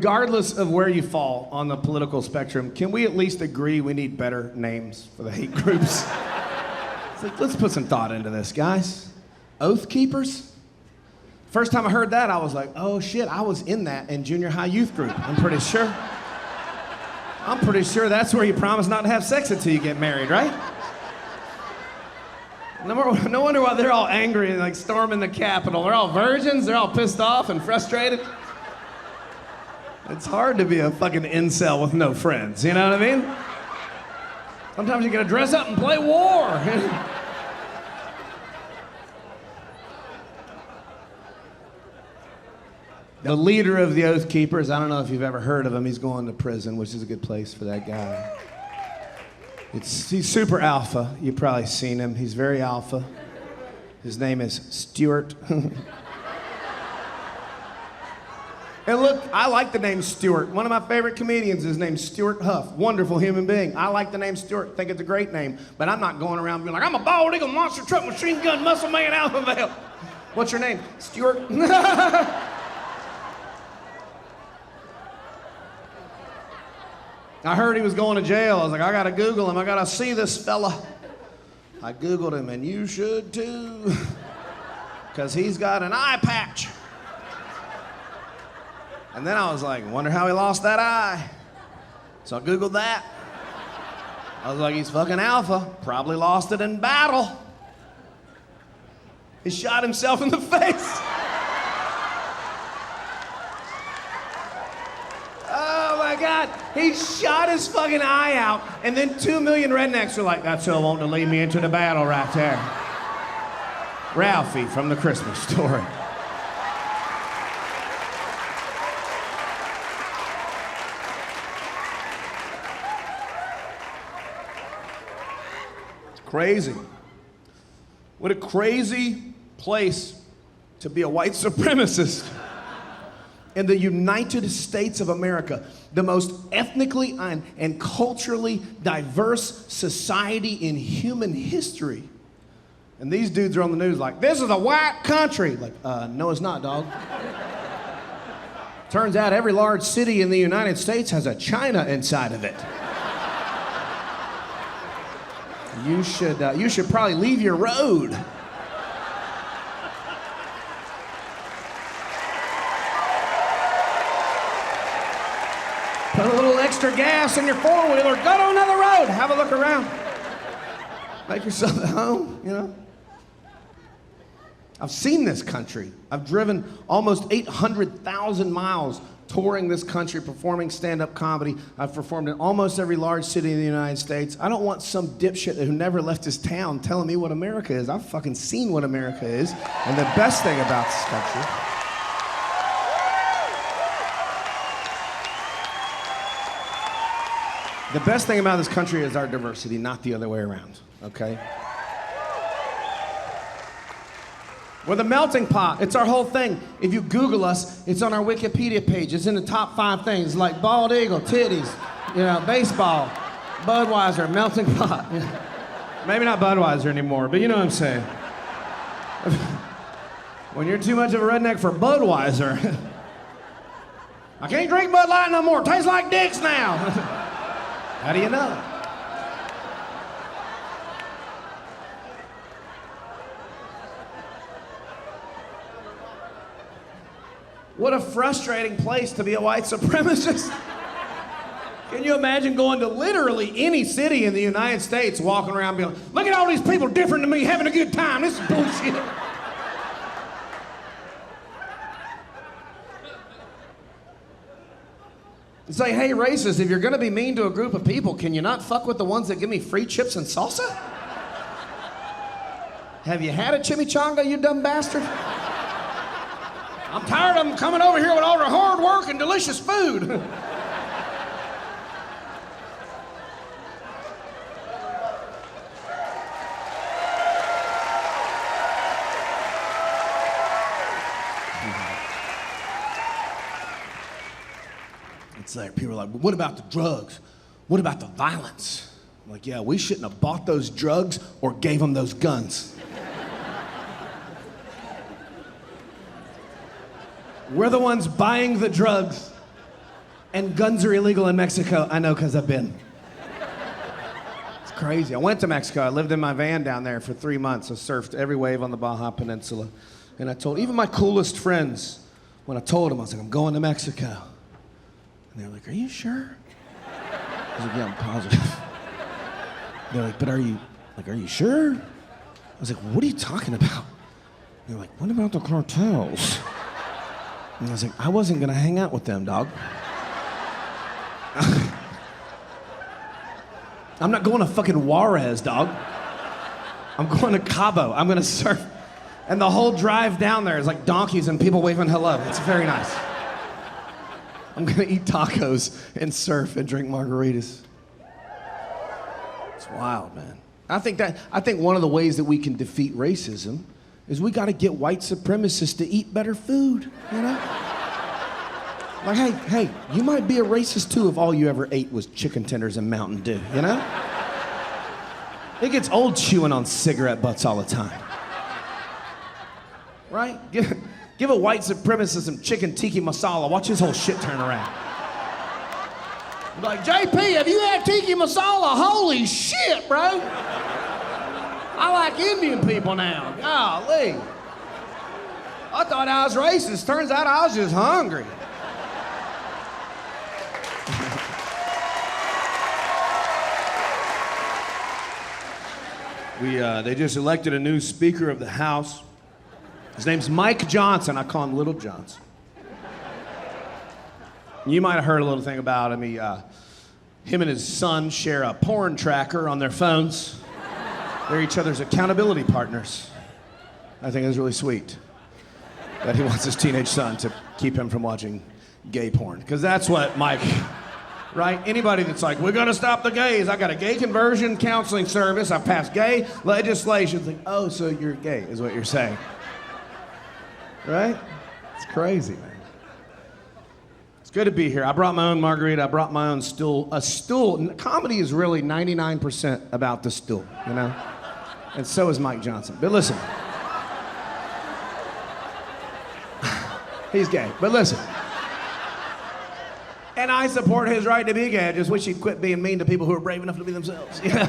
regardless of where you fall on the political spectrum, can we at least agree we need better names for the hate groups? It's like, let's put some thought into this, guys. Oath keepers? First time I heard that, I was like, oh shit, I was in that in junior high youth group, I'm pretty sure. I'm pretty sure that's where you promise not to have sex until you get married, right? No wonder why they're all angry and like storming the Capitol. They're all virgins, they're all pissed off and frustrated. It's hard to be a fucking incel with no friends, you know what I mean? Sometimes you gotta dress up and play war. The leader of the Oath Keepers, I don't know if you've ever heard of him, he's going to prison, which is a good place for that guy. He's super alpha. You've probably seen him. He's very alpha. His name is Stuart. And look, I like the name Stuart. One of my favorite comedians is named Stuart Huff. Wonderful human being. I like the name Stuart. Think it's a great name. But I'm not going around being like, I'm a bald eagle monster truck machine gun muscle man Alphaville. What's your name? Stuart. I heard he was going to jail. I was like, I gotta Google him. I gotta see this fella. I Googled him, and you should too. Because he's got an eye patch. And then I was like, wonder how he lost that eye. So I Googled that. I was like, he's fucking alpha. Probably lost it in battle. He shot himself in the face. God, he shot his fucking eye out, and then 2 million rednecks are like, that's who wanted to lead me into the battle right there. Ralphie from the Christmas Story. It's crazy. What a crazy place to be a white supremacist. In the United States of America, the most ethnically and culturally diverse society in human history. And these dudes are on the news like, this is a white country. Like, no, it's not, dog. Turns out every large city in the United States has a China inside of it. You should probably leave your road. Put a little extra gas in your four-wheeler, go to another road, have a look around. Make yourself at home, you know? I've seen this country. I've driven almost 800,000 miles touring this country, performing stand-up comedy. I've performed in almost every large city in the United States. I don't want some dipshit who never left his town telling me what America is. I've fucking seen what America is. And the best thing about this country, the best thing about this country is our diversity, not the other way around, okay? We're the melting pot. It's our whole thing. If you Google us, it's on our Wikipedia page. It's in the top 5 things, like bald eagle, titties, you know, baseball, Budweiser, melting pot. Maybe not Budweiser anymore, but you know what I'm saying. When you're too much of a redneck for Budweiser, I can't drink Bud Light no more. It tastes like dicks now. How do you know? What a frustrating place to be a white supremacist. Can you imagine going to literally any city in the United States, walking around being like, look at all these people different than me having a good time. This is bullshit. And say, hey, racist, if you're gonna be mean to a group of people, can you not fuck with the ones that give me free chips and salsa? Have you had a chimichanga, you dumb bastard? I'm tired of them coming over here with all their hard work and delicious food. It's like, people are like, what about the drugs? What about the violence? I'm like, yeah, we shouldn't have bought those drugs or gave them those guns. We're the ones buying the drugs. And guns are illegal in Mexico. I know, because I've been. It's crazy. I went to Mexico. I lived in my van down there for 3 months. I surfed every wave on the Baja Peninsula. And I told even my coolest friends, when I told them, I was like, I'm going to Mexico. And they were like, are you sure? I was like, yeah, I'm positive. They're like, but are you sure? I was like, what are you talking about? They're like, what about the cartels? And I was like, I wasn't gonna hang out with them, dog. I'm not going to fucking Juarez, dog. I'm going to Cabo. I'm gonna surf. And the whole drive down there is like donkeys and people waving hello. It's very nice. I'm gonna eat tacos and surf and drink margaritas. It's wild, man. I think one of the ways that we can defeat racism is we gotta get white supremacists to eat better food, you know? Like, hey, you might be a racist too if all you ever ate was chicken tenders and Mountain Dew, you know? It gets old chewing on cigarette butts all the time. Right? Give a white supremacist some chicken tikka masala. Watch his whole shit turn around. Like, JP, have you had tikka masala? Holy shit, bro. I like Indian people now. Golly. I thought I was racist. Turns out I was just hungry. They just elected a new Speaker of the House. His name's Mike Johnson. I call him Little Johnson. You might have heard a little thing about him. Him and his son share a porn tracker on their phones. They're each other's accountability partners. I think it's really sweet that he wants his teenage son to keep him from watching gay porn. Because that's what Mike, right? Anybody that's like, we're gonna stop the gays. I got a gay conversion counseling service. I passed gay legislation. It's like, oh, so you're gay, is what you're saying. Right? It's crazy, man. It's good to be here. I brought my own margarita. I brought my own stool. A stool. Comedy is really 99% about the stool, you know? And so is Mike Johnson. But listen. He's gay. But listen. And I support his right to be gay. I just wish he'd quit being mean to people who are brave enough to be themselves. Yeah.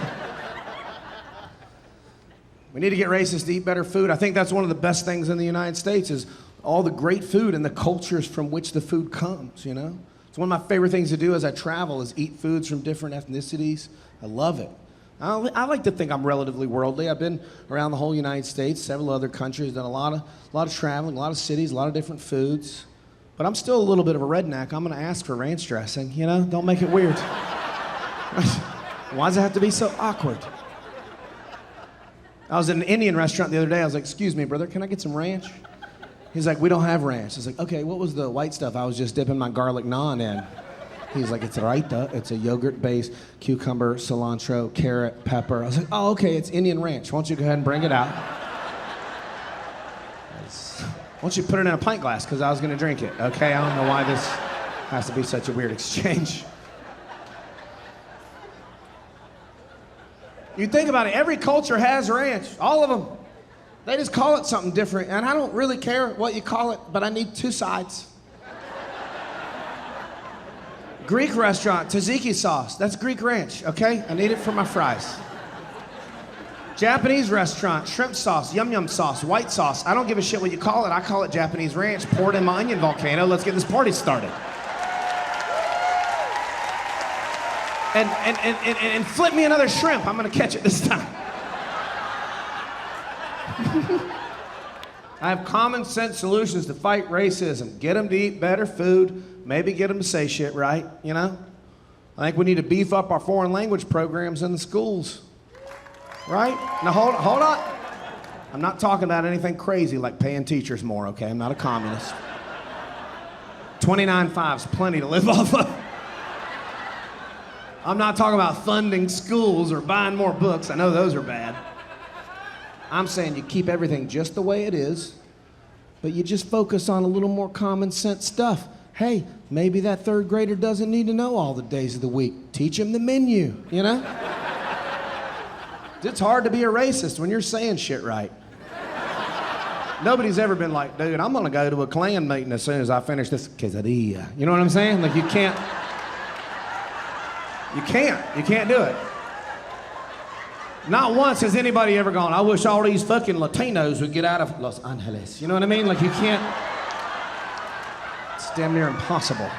We need to get racists to eat better food. I think that's one of the best things in the United States is all the great food and the cultures from which the food comes, you know? It's one of my favorite things to do as I travel is eat foods from different ethnicities. I love it. I like to think I'm relatively worldly. I've been around the whole United States, several other countries, done a lot of traveling, a lot of cities, a lot of different foods. But I'm still a little bit of a redneck. I'm gonna ask for ranch dressing, you know? Don't make it weird. Why does it have to be so awkward? I was at an Indian restaurant the other day. I was like, excuse me, brother, can I get some ranch? He's like, we don't have ranch. I was like, okay, what was the white stuff I was just dipping my garlic naan in? He's like, it's raita. It's a yogurt-based cucumber, cilantro, carrot, pepper. I was like, oh, okay, it's Indian ranch. Why don't you go ahead and bring it out? Why don't you put it in a pint glass, because I was gonna drink it, okay? I don't know why this has to be such a weird exchange. You think about it, every culture has ranch, all of them. They just call it something different, and I don't really care what you call it, but I need two sides. Greek restaurant, tzatziki sauce, that's Greek ranch, okay? I need it for my fries. Japanese restaurant, shrimp sauce, yum yum sauce, white sauce. I don't give a shit what you call it, I call it Japanese ranch. Pour it in my onion volcano, let's get this party started. And flip me another shrimp. I'm gonna catch it this time. I have common sense solutions to fight racism. Get them to eat better food. Maybe get them to say shit right, you know? I think we need to beef up our foreign language programs in the schools. Right? Now hold on. I'm not talking about anything crazy like paying teachers more, okay? I'm not a communist. 29.5's plenty to live off of. I'm not talking about funding schools or buying more books. I know those are bad. I'm saying you keep everything just the way it is, but you just focus on a little more common sense stuff. Hey, maybe that third grader doesn't need to know all the days of the week. Teach him the menu, you know? It's hard to be a racist when you're saying shit right. Nobody's ever been like, dude, I'm gonna go to a Klan meeting as soon as I finish this quesadilla. You know what I'm saying? Like, you can't do it. Not once has anybody ever gone, I wish all these fucking Latinos would get out of Los Angeles. You know what I mean? Like, you can't, it's damn near impossible.